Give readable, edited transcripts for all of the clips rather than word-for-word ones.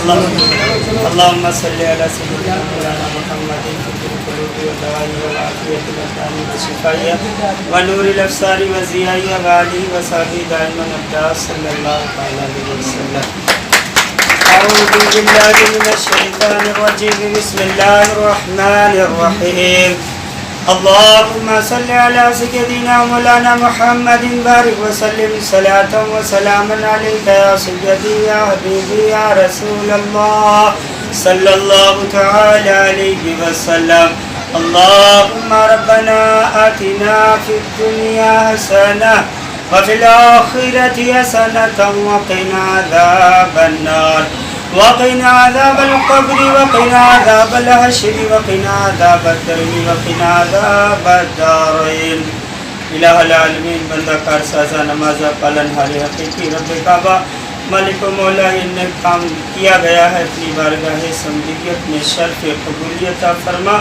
अल्लाहुम्मा सल्लि अला सय्यिदिना मौलाना मुहम्मदिन फिल क़ुलूबि व दवाई व आफ़ियतिल अब्दानि व शिफ़ाइया व नूरिल अब्सारि व ज़ियाइया व आलिहि व सहबिहि दाइमन अब्दा सल्लल्लाहु अलैहि वसल्लम। अऊज़ु बिल्लाहि मिनश शैतानिर रजीम बिस्मिल्लाहिर रहमानिर रहीम। अल्लाहुम्मा सल्लि अला सय्यिदिना मौलाना मुहम्मदिन बारिक व सल्लिम सलातन व सलामन अलैका या सय्यदी या हबीबी या रसूल अल्लाह सल्लल्लाहु तआला अलैहि वसल्लम। अल्लाहुम्मा रब्बना आतिना फिद दुनिया हसना व फिल आखिरति हसनतन व क़िना अज़ाबन नार वक़िना अज़ाबल क़ब्रि वक़िना अज़ाबल हश्रि वक़िना अज़ाबद दर्रि वक़िना अज़ाबद दारैन। इलाहुल आलमीन बंदा कार साजा नमाज़ा पालनहार हक़ीक़ी रब्बे काबा मालिक मौला ने काम किया गया है अपनी बारगाह समदीयत में शर्फ़ कबूलियत फरमा।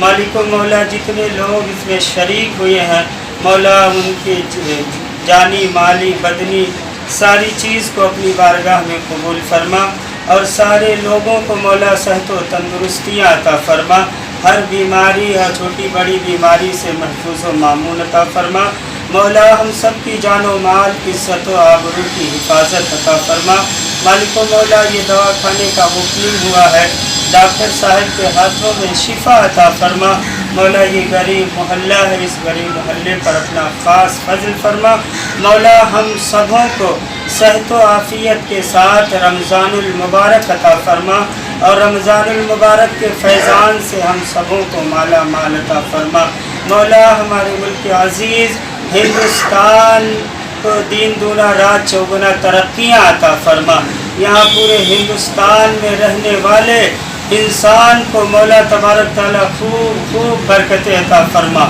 मालिक मौला जितने लोग इसमें शरीक हुए हैं मौला उनके जानी माली बदनी सारी चीज़ को अपनी बारगाह में कबूल फरमा और सारे लोगों को मौला सेहत व तंदुरुस्तियाँ अता फरमा। हर बीमारी या छोटी बड़ी बीमारी से महफूज व मामून अता फरमा। मौला हम सब की जानो माल इज़्ज़त व आबरू की हिफाजत अता फरमा। मालिक मौला ये दवा खाने का ओपनिंग हुआ है, डॉक्टर साहब के हाथों में शिफा अता फरमा। मौला ये गरीब मोहल्ला है, इस गरीब मोहल्ले पर अपना ख़ास फजल फरमा। मौला हम सबों को सेहत व आफ़ियत के साथ रमज़ानुल मुबारक अता फरमा और रमज़ानुल मुबारक के फैज़ान से हम सबों को माला माल अता फरमा। मौला हमारे मुल्क अज़ीज़ हिंदुस्तान को दीन दूना रात चौगुना तरक्कियाँ अता फरमा। यहाँ पूरे हिंदुस्तान में रहने वाले इंसान को मौला तबारक ताला खूब खूब बरकतें अता फरमा।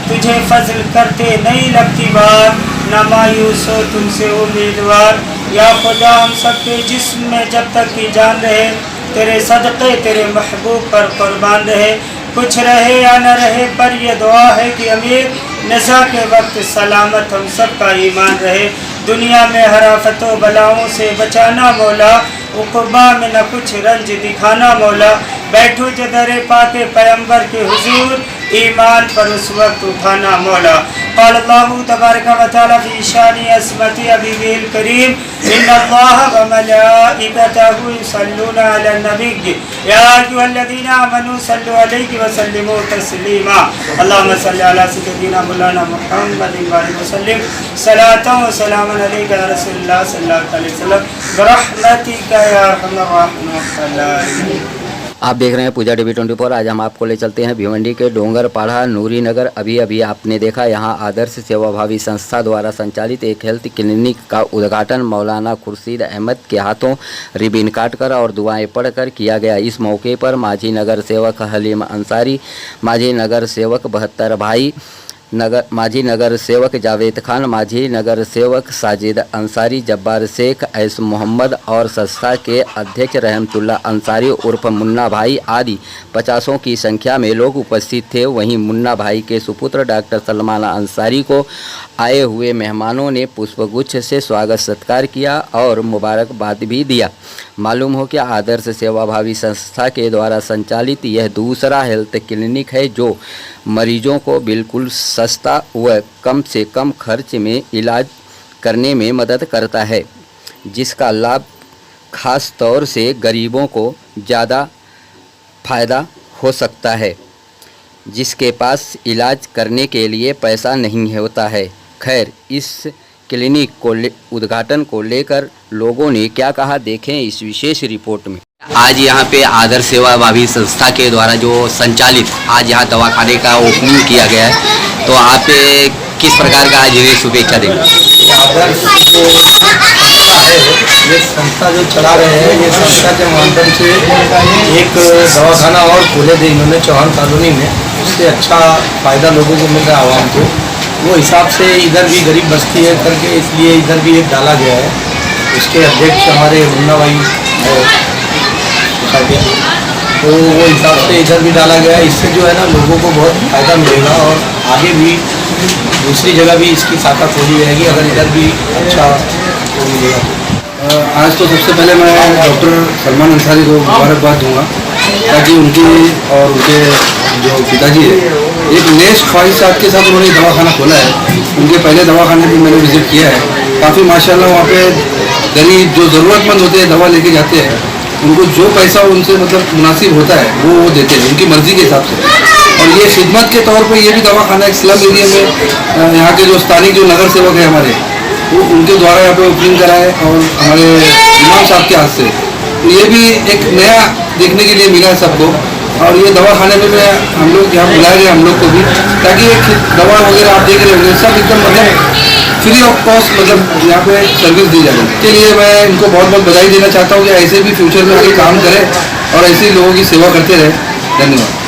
तुझे फजल करते नहीं लगती बात, ना मायूस हो तुमसे उम्मीदवार। या खुदा हम सब के जिस्म में जब तक की जान रहे तेरे सदक़े तेरे महबूब पर कुर्बान रहे। कुछ रहे या न रहे पर यह दुआ है कि अमीर नज़ा के वक्त सलामत हम सब का ईमान रहे। दुनिया में हराफतों बलाओं से बचाना मौला, उक़बा में न कुछ रंज दिखाना मौला। बैठो जदरे पाके पैगंबर के हुजूर, ईमान पर उस वक्त उठाना मौला। क़ाल अल्लाहु तबारक व तआला फ़ी शानि अस्मति अबीहिल करीम इन्नल्लाह व मलाइकतहु युसल्लूना अलन नबी या अय्युहल्लज़ीना आमनू सल्लु अलैहि व सल्लिमू तस्लीमा। अल्लाहुम्मा सल्लि अला सय्यिदिना मौलाना मुहम्मदिन व आलिहि वसल्लिम सलातन व सलामन अलैका या रसूलल्लाह सल्लल्लाहु अलैहि वसल्लम बिरहमतिका या अरहमर राहिमीन। आप देख रहे हैं पूजा टीवी 24। आज हम आपको ले चलते हैं भिवंडी के डोंगर पाढ़ा नूरी नगर। अभी आपने देखा यहाँ आदर्श सेवाभावी संस्था द्वारा संचालित एक हेल्थ क्लिनिक का उद्घाटन मौलाना खुर्शीद अहमद के हाथों रिबिन काटकर और दुआएं पढ़कर किया गया। इस मौके पर माझी नगर सेवक हलीम अंसारी, माझी नगर सेवक 72 भाई, माझी नगर सेवक जावेद खान, माझी नगर सेवक साजिद अंसारी, जब्बार शेख, ऐस मोहम्मद और संस्था के अध्यक्ष रहमतुल्लाह अंसारी उर्फ मुन्ना भाई आदि 50 की संख्या में लोग उपस्थित थे। वहीं मुन्ना भाई के सुपुत्र डॉक्टर सलमान अंसारी को आए हुए मेहमानों ने पुष्पगुच्छ से स्वागत सत्कार किया और मुबारकबाद भी दिया। मालूम हो कि आदर्श सेवाभावी संस्था के द्वारा संचालित यह दूसरा हेल्थ क्लिनिक है जो मरीजों को बिल्कुल सस्ता व कम से कम खर्च में इलाज करने में मदद करता है, जिसका लाभ खास तौर से गरीबों को ज़्यादा फ़ायदा हो सकता है, जिसके पास इलाज करने के लिए पैसा नहीं होता है। खैर, इस क्लिनिक को उद्घाटन को लेकर लोगों ने क्या कहा, देखें इस विशेष रिपोर्ट में। आज यहाँ पे आदर्श सेवाभावी संस्था के द्वारा जो संचालित आज यहाँ दवाखाने का ओपनिंग किया गया है, तो आप किस प्रकार का आज ये शुभेच्छा देंगे? आदर्श जो संस्था है, ये संस्था जो चला रहे हैं, ये संस्था के माध्यम से एक दवाखाना और खोले थे इन्होंने चौहान कॉलोनी में। उससे अच्छा फ़ायदा लोगों को मिल रहा है आवाम को। वो हिसाब से इधर भी गरीब बस्ती है करके इसलिए इधर भी एक डाला गया है। उसके अध्यक्ष हमारे मुन्ना भाई तो वो हिसाब से इधर भी डाला गया है। इससे जो है ना लोगों को बहुत फ़ायदा मिलेगा और आगे भी दूसरी जगह भी इसकी शाखा खोली जाएगी अगर इधर भी अच्छा मिलेगा। आज तो सबसे पहले मैं डॉक्टर सलमान अंसारी को मुबारकबाद दूंगा, ताकि उनकी और उनके जो पिताजी है एक नेश ख्वाहिशात के साथ उन्होंने दवाखाना खोला है। उनके पहले दवाखाने भी मैंने विज़िट किया है, काफ़ी माशाल्लाह वहाँ पे गरीब जो ज़रूरतमंद होते हैं दवा लेके जाते हैं, उनको जो पैसा उनसे मतलब मुनासिब होता है वो देते हैं उनकी मर्ज़ी के हिसाब से। और ये खिदमत के तौर पर ये भी दवाखाना एक स्लम एरिया में यहाँ के जो स्थानिक जो नगर सेवक है हमारे, वो उनके द्वारा यहाँ पे ओपनिंग कराए और हमारे इमाम साहब के हाथ से, तो ये भी एक नया देखने के लिए मिला है सबको। और ये दवाखाने में हम लोग यहाँ बुलाए गए हम लोग को भी, ताकि एक दवा वगैरह आप देख रहे होंगे सब एकदम मतलब फ्री ऑफ कॉस्ट मतलब यहाँ पे सर्विस दी जाए। इसके लिए मैं इनको बहुत बहुत बधाई देना चाहता हूँ कि ऐसे भी फ्यूचर में आगे काम करें और ऐसे ही लोगों की सेवा करते रहें। धन्यवाद।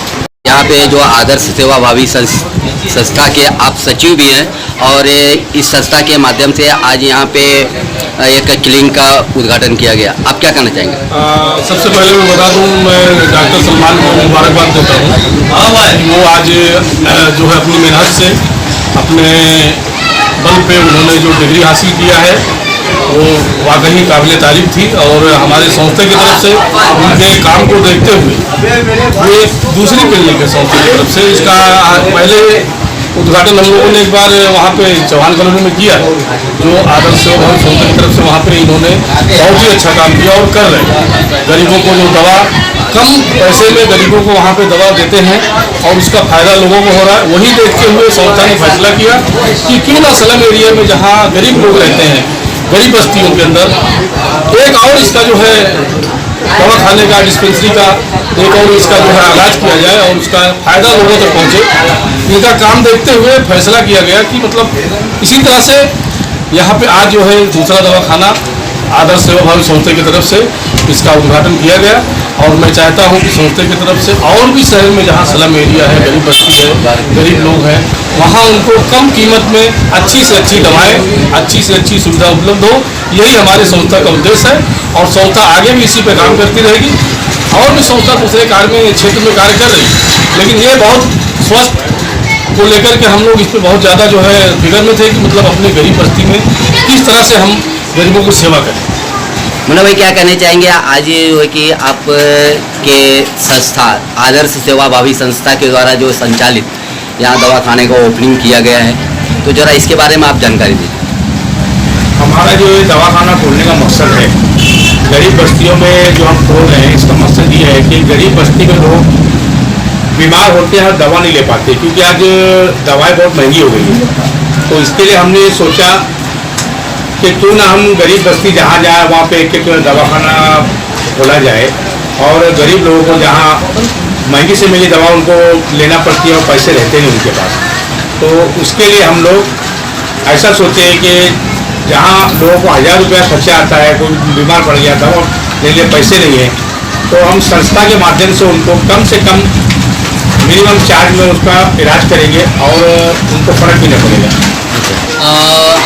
यहाँ पे जो आदर्श सेवा भावी संस्था के आप सचिव भी हैं और इस संस्था के माध्यम से आज यहाँ पे एक क्लिनिक का उद्घाटन किया गया, आप क्या कहना चाहेंगे? सबसे पहले मैं बता दूं, मैं डॉक्टर सलमान को मुबारकबाद देता हूँ। वो आज जो है अपनी मेहनत से अपने बल पे उन्होंने जो डिग्री हासिल किया है वो वाकई काबिल तारीफ थी। और हमारे संस्था की तरफ से उनके काम को देखते हुए ये दूसरी क्लिनिक है संस्था की तरफ से, इसका पहले उद्घाटन हम लोगों ने एक बार वहाँ पे चौहान कॉलोनी में किया, जो आदर्श सेवा भावी संस्था की तरफ से वहाँ पे इन्होंने बहुत ही अच्छा काम किया और कर रहे हैं। गरीबों को जो दवा कम पैसे में गरीबों को वहाँ पे दवा देते हैं और उसका फायदा लोगों को हो रहा है। वही देखते हुए संस्था ने फैसला किया कि क्यों ना स्लम एरिया में जहाँ गरीब लोग रहते हैं, गरीब बस्तियों के अंदर एक और इसका जो है दवा खाने का, डिस्पेंसरी का एक और इसका जो है इलाज किया जाए और उसका फायदा लोगों तक पहुँचे। इनका काम देखते हुए फैसला किया गया कि मतलब इसी तरह से यहाँ पे आज जो है दूसरा दवाखाना आदर्श सेवा भावी संस्था की तरफ से इसका उद्घाटन किया गया। और मैं चाहता हूँ कि संस्था की तरफ से और भी शहर में जहाँ स्लम एरिया है, गरीब बस्ती है, गरीब लोग हैं, वहाँ उनको कम कीमत में अच्छी से अच्छी दवाएं, अच्छी से अच्छी सुविधा उपलब्ध हो, यही हमारे संस्था का उद्देश्य है। और संस्था आगे भी इसी पर काम करती रहेगी। और भी संस्था दूसरे कार्य में क्षेत्र में कार्य कर रही है, लेकिन ये बहुत स्वस्थ को लेकर के हम लोग इस पर बहुत ज़्यादा जो है फिक्र में थे कि मतलब अपनी गरीब बस्ती में किस तरह से हम गरीबों की सेवा करें। मुन्ना भाई क्या कहना चाहेंगे? आज ये है कि आप के संस्था आदर्श सेवा भावी संस्था के द्वारा जो संचालित यहाँ दवाखाने का ओपनिंग किया गया है, तो जरा इसके बारे में आप जानकारी दीजिए। हमारा जो ये दवाखाना खोलने का मकसद है, गरीब बस्तियों में जो हम खोल रहे हैं, इसका मकसद ये है कि गरीब बस्ती में लोग बीमार होते हैं और दवा नहीं ले पाते, क्योंकि आज दवाएं बहुत महंगी हो गई है। तो इसके लिए हमने सोचा कि क्यों ना हम गरीब बस्ती जहाँ जाए वहाँ पे एक दवाखाना खोला जाए और गरीब लोगों को जहाँ महंगी से महंगी दवा उनको लेना पड़ती है और पैसे रहते नहीं उनके पास, तो उसके लिए हम लोग ऐसा सोचे कि जहाँ लोगों को 1000 रुपया खर्चा आता है, कोई बीमार पड़ गया दवा ले लिए पैसे नहीं है, तो हम संस्था के माध्यम से उनको कम से कम मिनिमम चार्ज में उसका इलाज करेंगे और उनको फर्क भी नहीं पड़ेगा।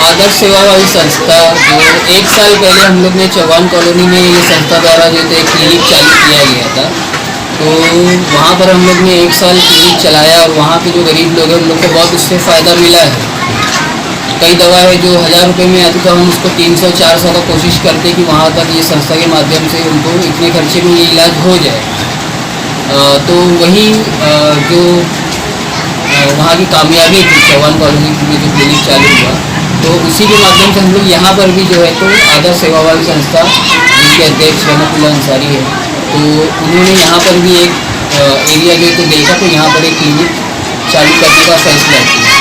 आदर्श सेवा भावी संस्था जो 1 साल पहले हम लोग ने चौहान कॉलोनी में ये संस्था द्वारा जो है क्लिनिक चालू किया गया था, तो वहाँ पर हम लोग ने 1 साल क्लिनिक चलाया और वहाँ पे जो गरीब लोग हैं उन लोग को बहुत उससे फ़ायदा मिला है। कई दवा है जो 1000 रुपये में आती, तो हम उसको 300-400 का कोशिश करते कि वहाँ तक ये संस्था के माध्यम से उनको इतने खर्चे में ये इलाज हो जाए। तो वही जो वहाँ की कामयाबी थी चौहान कॉलोनी में जो क्लिनिक चालू हुआ, तो उसी के माध्यम से हम लोग यहाँ पर भी जो है तो आदर्श सेवा भावी संस्था जिसके अध्यक्ष रहमतुल्लाह अंसारी है, तो उन्होंने यहाँ पर भी एक एरिया जो है तो देखा, तो यहाँ पर एक क्लिनिक चालू करने का फैसला किया।